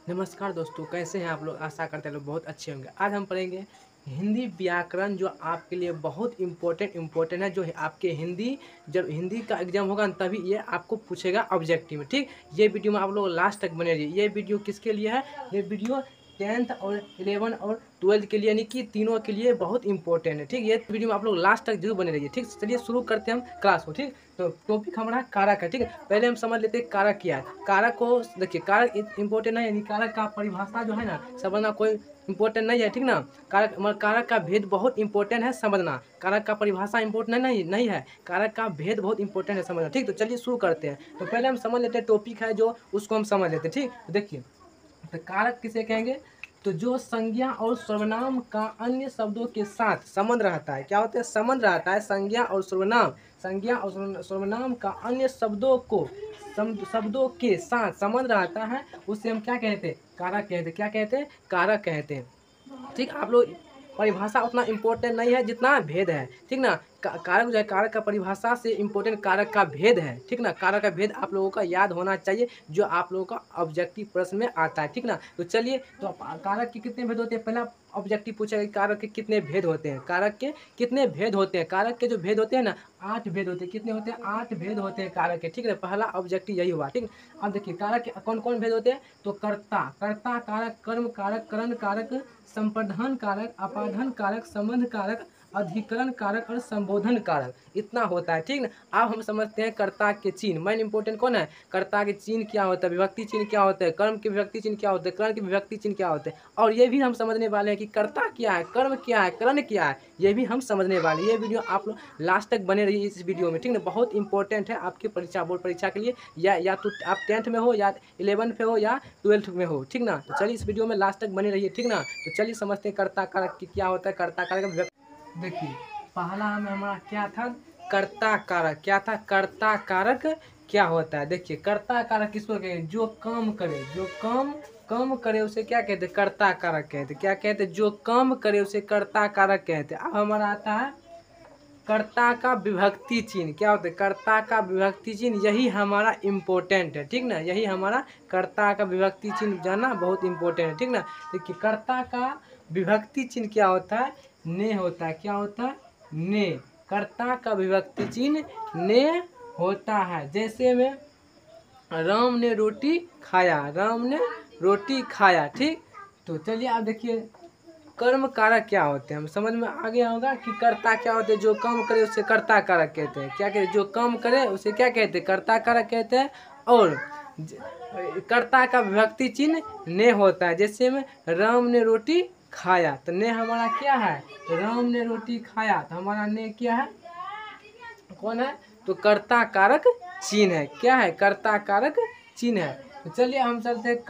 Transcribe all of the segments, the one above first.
नमस्कार दोस्तों, कैसे हैं आप लोग। आशा करते हैं लोग बहुत अच्छे होंगे। आज हम पढ़ेंगे हिंदी व्याकरण, जो आपके लिए बहुत इम्पोर्टेंट है। जो है आपके हिंदी, जब हिंदी का एग्जाम होगा न, तभी ये आपको पूछेगा ऑब्जेक्टिव में। ठीक, ये वीडियो में आप लोग लास्ट तक बने रहिए। ये वीडियो किसके लिए है? ये वीडियो 10th और 11 और 12 के लिए, यानी कि तीनों के लिए बहुत इंपॉर्टेंट है। ठीक, ये वीडियो में आप लोग लास्ट तक जरूर बने रहिए। ठीक, चलिए शुरू करते हैं हम क्लास को। ठीक, तो टॉपिक हमारा कारक है। ठीक है, पहले हम समझ लेते हैं कारक क्या है। कारक को देखिए, कारक इंपॉर्टेंट है, यानी कारक का परिभाषा जो है ना समझना कोई इंपॉर्टेंट नहीं है। ठीक ना, कारक का भेद बहुत इंपॉर्टेंट है समझना। कारक का परिभाषा इंपॉर्टेंट नहीं है, कारक का भेद बहुत इंपॉर्टेंट है समझना। ठीक, तो चलिए शुरू करते हैं। तो पहले हम समझ लेते हैं टॉपिक है जो, उसको हम समझ लेते हैं। ठीक, तो देखिए, तो कारक किसे कहेंगे? तो जो संज्ञा और सर्वनाम का अन्य शब्दों के साथ संबंध रहता है। क्या होता है? संबंध रहता है। संज्ञा और सर्वनाम, संज्ञा और सर्वनाम का अन्य शब्दों के साथ संबंध रहता है, उसे हम क्या कहते हैं? कारक कहते हैं। क्या कहते हैं? कारक कहते हैं। ठीक, आप लोग परिभाषा उतना इम्पोर्टेंट नहीं है जितना भेद है। ठीक ना, कारक जो है, कारक का परिभाषा से इम्पोर्टेंट कारक का भेद है। ठीक ना, कारक का भेद आप लोगों का याद होना चाहिए, जो आप लोगों का ऑब्जेक्टिव प्रश्न में आता है। ठीक ना, तो चलिए, तो कारक के कितने भेद होते हैं? पहला ऑब्जेक्टिव पूछेगा कि कारक के कितने भेद होते हैं। कारक के कितने भेद होते हैं? कारक के जो भेद होते हैं ना, 8 भेद होते हैं। कितने होते हैं? 8 भेद होते हैं कारक के। ठीक है, पहला ऑब्जेक्टिव यही हुआ। ठीक, अब देखिए कारक के कौन कौन भेद होते हैं। तो कर्ता कारक, कर्म कारक, करण कारक, संप्रधान कारक, अपाधान कारक, संबंध कारक, अधिकरण कारक और संबोधन कारक, इतना होता है। ठीक ना, अब हम समझते हैं कर्ता के चिन्ह। मेन इंपॉर्टेंट कौन है? कर्ता के चिन्ह क्या होता है, विभक्ति चिन्ह क्या होता है, कर्म के विभक्ति चिन्ह क्या होते हैं, करण के विभक्ति चिन्ह क्या होते हैं। और ये भी हम समझने वाले हैं कि कर्ता क्या है, कर्म क्या है, करण क्या है, ये भी हम समझने वाले हैं। ये वीडियो आप लोग लास्ट तक बने रहिए इस वीडियो में। ठीक ना, बहुत इंपॉर्टेंट है आपकी परीक्षा, बोर्ड परीक्षा के लिए। या तो आप 10th में हो, या 11th में हो, या 12th में हो। ठीक ना, तो चलिए इस वीडियो में लास्ट तक बने रहिए। ठीक ना, तो चलिए समझते हैं कर्ता कारक की क्या होता है। कर्ता कारक देखिए, पहला में हमारा क्या था? कर्ता कारक। क्या था? कर्ता कारक क्या होता है? देखिए, कर्ता कारक किसको कहते हैं? जो काम करे, जो काम करे उसे क्या कहते हैं? कर्ता कारक कहते हैं। क्या कहते हैं? जो काम करे उसे कर्ता कारक कहते हैं। अब हमारा आता है कर्ता का विभक्ति चिन्ह। क्या होता है? कर्ता का विभक्ति चिन्ह, यही हमारा इम्पोर्टेंट है। ठीक ना, यही हमारा कर्ता का विभक्ति चिन्ह जानना बहुत इम्पोर्टेंट है। ठीक ना, देखिए कर्ता का विभक्ति चिन्ह क्या होता है? ने होता है। क्या होता है? ने। कर्ता का विभक्ति चिन्ह ने होता है। जैसे में राम ने रोटी खाया, राम ने रोटी खाया। ठीक, तो चलिए आप देखिए कर्म कारक क्या होते हैं, हम समझ में आ गया होगा कि कर्ता क्या होते हैं। जो काम करे उसे कर्ता कारक कहते हैं। क्या कहते हैं? जो काम करे उसे क्या कहते हैं? कर्ता कारक कहते हैं। और कर्ता का विभक्ति चिन्ह ने होता है। जैसे में राम ने रोटी खाया, तो ने हमारा क्या है? राम ने रोटी खाया, तो हमारा ने क्या है? कौन है? तो कर्ता कारक चिन्ह है। क्या है? कर्ता कारक चिन्ह है। तो चलिए हम चलते हैं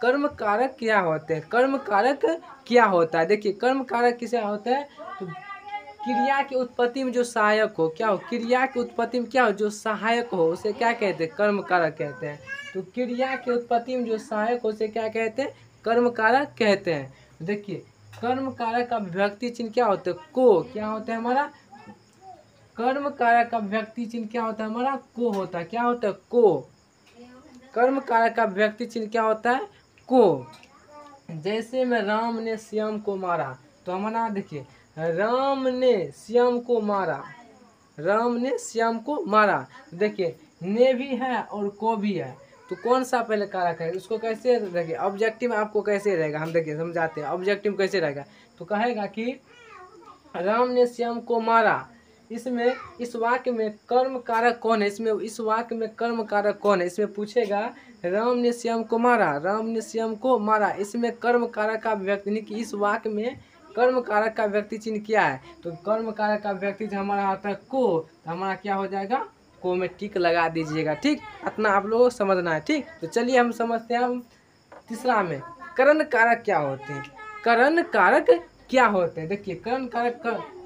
कर्म कारक क्या होते हैं। कर्म कारक क्या होता है? देखिए, कर्म कारक किसे होता है? तो क्रिया की उत्पत्ति में जो सहायक हो। क्या हो? क्रिया की उत्पत्ति में क्या हो? जो सहायक हो उसे क्या कहते हैं? कर्म कारक कहते हैं। तो क्रिया की उत्पत्ति में जो सहायक हो उसे क्या कहते हैं? कर्म कारक कहते हैं। देखिए, कर्म कारक का विभक्ति चिन्ह क्या होता है? को। क्या होता है हमारा? कर्म कारक का विभक्ति चिन्ह क्या होता है हमारा? को होता है। क्या होता है? को। कर्म कारक का विभक्ति चिन्ह क्या होता है? को। जैसे में राम ने श्याम को मारा, तो हमारा देखिए, राम ने श्याम को मारा, राम ने श्याम को मारा। देखिए, ने भी है और को भी है, तो कौन सा पहले कारक है? उसको कैसे देखिए, ऑब्जेक्टिव में आपको कैसे रहेगा, हम देखिए समझाते हैं ऑब्जेक्टिव कैसे रहेगा। तो कहेगा कि राम ने श्याम को मारा, इसमें इस वाक्य में कर्म कारक कौन है? इसमें इस वाक्य में कर्म कारक कौन है? इसमें पूछेगा राम ने श्याम को मारा, राम ने श्याम को मारा, इसमें कर्म कारक का व्यक्ति, यानी कि इस वाक्य में कर्म कारक का व्यक्ति चिन्ह क्या है? तो कर्म कारक का व्यक्ति चिन्ह हमारा आता है को, तो हमारा क्या हो जाएगा? को में टिक लगा दीजिएगा। ठीक, इतना आप लोगों को समझना है। ठीक, तो चलिए हम समझते हैं। हम तीसरा में करण कारक क्या होते हैं। करण कारक क्या होते हैं? देखिए, करण कारक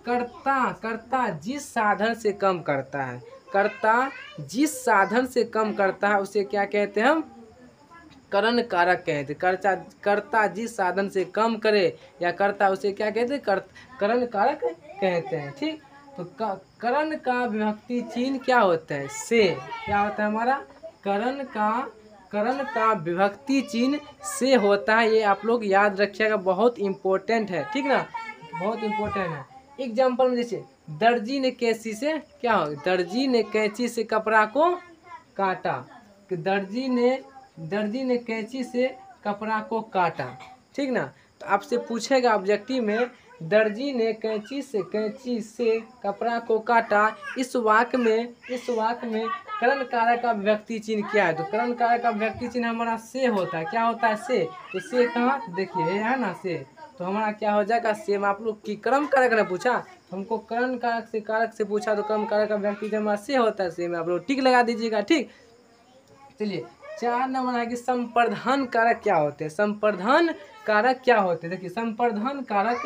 कर्ता जिस साधन से कम करता है, कर्ता जिस साधन से कम करता है उसे क्या कहते हैं हम? करण कारक कहते हैं। कर्ता जिस साधन से कम करे या करता, उसे क्या कहते हैं? करण कारक कहते हैं। ठीक, तो करण का विभक्ति चिन्ह क्या होता है? से। क्या होता है हमारा? करण का करण का विभक्ति चिन्ह से होता है, ये आप लोग याद रखिएगा, बहुत इंपॉर्टेंट है, ठीक ना, बहुत इंपॉर्टेंट है। एग्जाम्पल में जैसे दर्जी ने कैंची से क्या हो, दर्जी ने कैंची से कपड़ा को काटा, कि दर्जी ने कैंची से कपड़ा को काटा, ठीक ना। तो आपसे पूछेगा ऑब्जेक्टिव में, दर्जी ने कैंची से कपड़ा को काटा, इस वाक्य में करण कारक का व्यक्ति चिन्ह क्या है? तो करण कारक का व्यक्ति चिन्ह हमारा से होता है, क्या होता है से, तो से कहाँ देखिए है ना से, तो हमारा क्या हो जाएगा से में आप लोग की क्रम कारक ने पूछा, हमको करण कारक से पूछा, तो क्रम कारक का व्यक्ति चिन्ह हमारा से होता है, से में आप लोग टिक लगा दीजिएगा, ठीक। चलिए 4 नंबर है कि संप्रधान कारक क्या होते हैं? संप्रधान कारक क्या होते हैं? देखिए संप्रधान कारक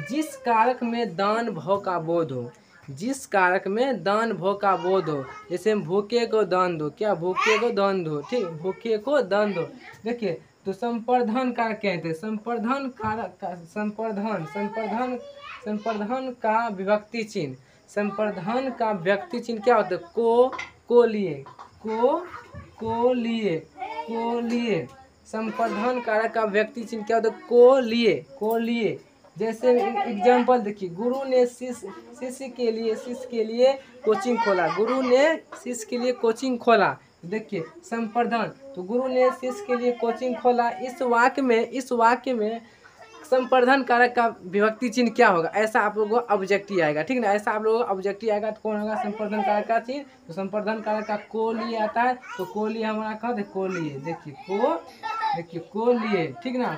जिस कारक में दान भाव का बोध हो, जिस कारक में दान भाव का बोध हो, जैसे भूखे को दान दो, क्या भूखे को दान दो, ठीक, भूखे को दान दो। देखिए तो संप्रधान कारक कहते हैं, संप्रधान कारक का संप्रधान का विभक्ति चिन्ह, संप्रधान का व्यक्ति चिन्ह क्या होता है? को लिए संप्रधान कारक का व्यक्ति चिन्ह क्या होता है? को लिए। जैसे एग्जाम्पल देखिए, गुरु ने शिष्य के लिए कोचिंग खोला, गुरु ने शिष्य के लिए कोचिंग खोला, देखिए संप्रधान, तो गुरु ने शिष्य के लिए कोचिंग खोला, इस वाक्य में संप्रधान कारक का विभक्ति चिन्ह क्या होगा? ऐसा आप लोगों को ऑब्जेक्टिव आएगा, ठीक ना, ऐसा आप लोगों को ऑब्जेक्टिव आएगा तो कौन होगा? संप्रधान कारक का चिन्ह, तो संप्रधान कारक का को लिए आता है, तो को लिए हमारा कहाँ थे? को लिए, देखिए को लिए, ठीक ना,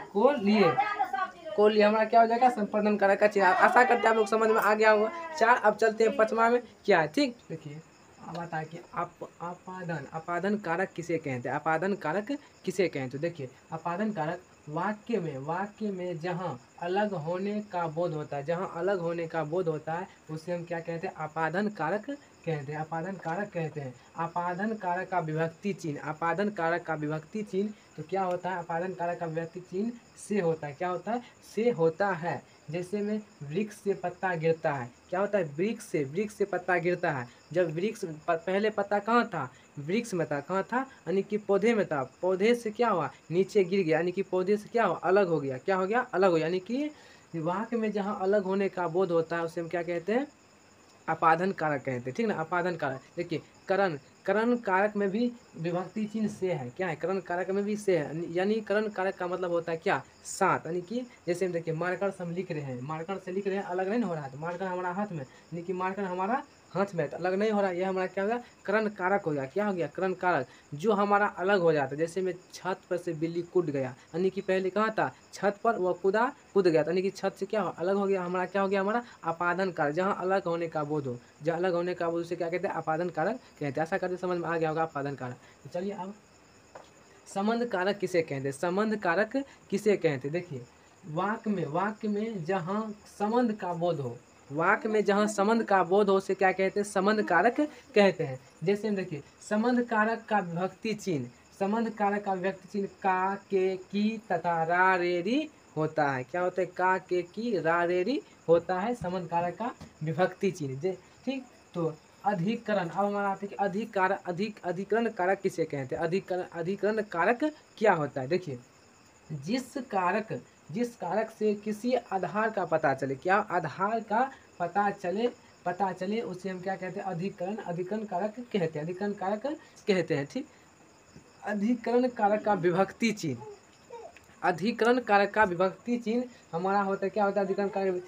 को लिए हमारा क्या हो जाएगा? संप्रधान कारक का चिन्ह। आशा करते हैं आप लोग समझ में आ गया होगा। 4 अब चलते हैं 5वां में क्या है, ठीक। देखिए अब आता है कि अपादन कारक किसे कहते हैं? अपादन कारक किसे कहते हैं? तो देखिए अपादन कारक वाक्य में जहाँ अलग होने का बोध होता है, जहाँ अलग होने का बोध होता है उसे हम क्या कहते हैं? अपादन कारक कहते हैं, अपादन कारक कहते हैं। अपादन कारक का विभक्ति चिन्ह, अपादन कारक का विभक्ति चिन्ह तो क्या होता है? अपादन कारक का विभक्ति चिन्ह से होता है, क्या होता है? से होता है। जैसे में वृक्ष से पत्ता गिरता है, क्या होता है? वृक्ष से पत्ता गिरता है। जब वृक्ष पहले पत्ता कहाँ था? वृक्ष में था, कहाँ था? यानी कि पौधे में था, पौधे से क्या हुआ? नीचे गिर गया, यानी कि पौधे से क्या हुआ? अलग हो गया, क्या हो गया? अलग हो गया, यानी कि वाक्य में जहाँ अलग होने का बोध होता है उसे हम क्या कहते हैं? अपादन कारक कहते हैं, ठीक ना, अपादन कारक। देखिए करण कारक में भी विभक्ति चिन्ह से है, क्या है? करण कारक में भी से है, यानी करण कारक का मतलब होता है क्या? साथ, यानी कि जैसे हम देखिए मार्कर से हम लिख रहे हैं, मार्कर से लिख रहे हैं, अलग नहीं हो रहा है, तो मार्कर हमारा हाथ में, यानी कि मार्कर हमारा हाथ में तो अलग नहीं हो रहा, यह हमारा क्या हो गया? करण कारक हो गया, क्या हो गया? करण कारक, जो हमारा अलग हो जाता है। जैसे में छत पर से बिल्ली कूद गया, यानी कि पहले कहाँ था? छत पर, वह कूद गया, यानी कि छत से क्या हो? अलग हो गया, हमारा क्या हो गया? हमारा अपादन कारक, जहाँ अलग होने का बोध हो, जहाँ अलग होने का बोध उसे क्या कहते हैं? अपादन कारक कहते हैं। ऐसा करते समझ में आ गया होगा अपादन कारक। तो चलिए अब संबंध कारक किसे कहते हैं? संबंध कारक किसे कहते हैं? देखिए वाक्य में जहाँ संबंध का बोध हो, वाक्य में जहाँ संबंध का बोध हो उसे क्या कहते हैं? संबंध कारक कहते हैं। जैसे हम देखिए संबंध कारक का विभक्ति चिन्ह, संबंध कारक का व्यक्ति चिन्ह का, के, की तथा रा रे री होता है, क्या होता है? का, के, की, रा रे री होता है संबंध कारक का विभक्ति चिन्ह, ठीक। तो अधिकरण, अब हमारा आते हैं कि अधिकरण कारक किसे कहते हैं? अधिकरण कारक क्या होता है? देखिए जिस कारक से किसी आधार का पता चले, क्या आधार का पता चले उसे हम क्या कहते हैं? अधिकरण कारक कहते हैं, अधिकरण कारक कहते हैं, ठीक। अधिकरण कारक का विभक्ति चिन्ह, अधिकरण कारक का विभक्ति चिन्ह हमारा होता है, क्या होता है? अधिकरण कारक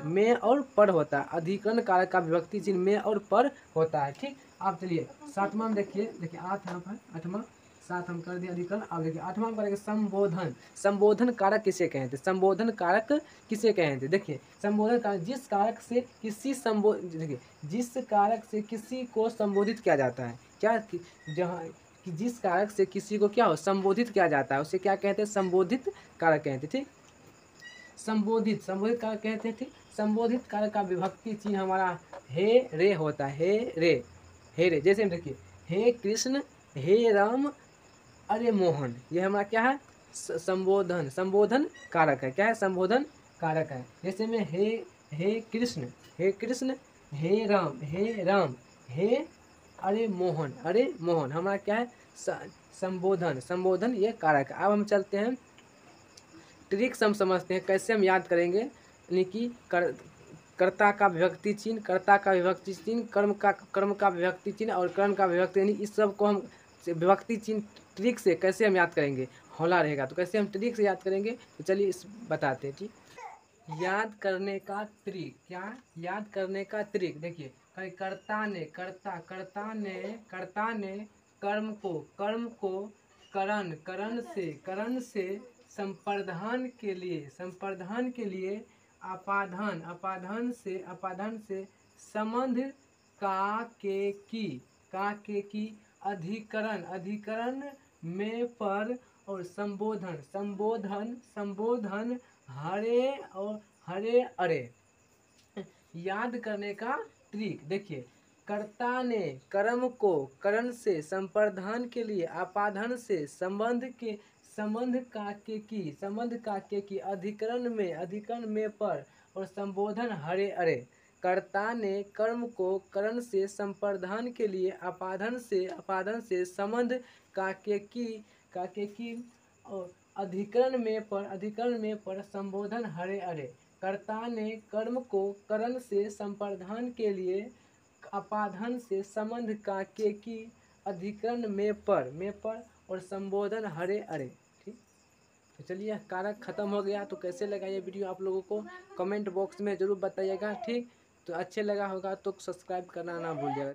में और पर होता है, अधिकरण कारक का विभक्ति चिन्ह में और पर होता है, ठीक। आप चलिए 7वां में देखिए 8वां 7 हम कर दिए अधिकरण। अब देखिए 8वां में करेंगे संबोधन कारक किसे कहते हैं? संबोधन कारक किसे कहते हैं? देखिए संबोधन कारक जिस कारक से किसी को संबोधित किया जाता है, क्या जहाँ कि जिस कारक से किसी को क्या हो? संबोधित किया जाता है, उसे क्या कहते हैं? संबोधित कारक कहते हैं, ठीक। संबोधित कारक कहते हैं, ठीक। संबोधित कारक का विभक्ति चिन्ह हमारा हे रे होता है, हे रे। जैसे देखिए हे कृष्ण, हे राम, अरे मोहन, ये हमारा क्या है? संबोधन कारक है, क्या है? संबोधन कारक है। जैसे में हे कृष्ण, हे राम, हे अरे मोहन, हमारा क्या है? संबोधन, संबोधन ये कारक। अब हम चलते हैं ट्रिक्स, हम समझते हैं कैसे हम याद करेंगे। यानी कि कर्ता का विभक्ति चिन्ह, कर्ता का विभक्ति चिन्ह, कर्म का विभक्ति चिन्ह और कर्ण का विभक्ति, यानी इस सब को हम विभक्ति चिन्ह ट्रिक से कैसे हम याद करेंगे, हौला रहेगा तो कैसे हम ट्रिक से याद करेंगे, तो चलिए इस बताते हैं। ठीक, याद करने का ट्रिक, क्या याद करने का ट्रिक, देखिए कर्ता ने, कर्ता ने कर्म को करण से संपर्धन के लिए अपाधान से संबंध का की अधिकरण में पर और संबोधन हरे अरे। याद करने का ट्रिक, देखिए कर्ता ने कर्म को करण से संपर्धन के लिए अपाधन से संबंध का की अधिकरण में पर और संबोधन हरे अरे। कर्ता ने कर्म को करण से संपर्धन के लिए अपाधन से संबंध का की और अधिकरण में पर संबोधन हरे अरे। कर्ता ने कर्म को करण से संपर्धन के लिए अपाधन से संबंध का की अधिकरण में पर और संबोधन हरे अरे। ठीक, तो चलिए कारक खत्म हो गया। तो कैसे लगा ये वीडियो आप लोगों को कमेंट बॉक्स में ज़रूर बताइएगा। ठीक, तो अच्छे लगा होगा तो सब्सक्राइब करना ना भूलिएगा।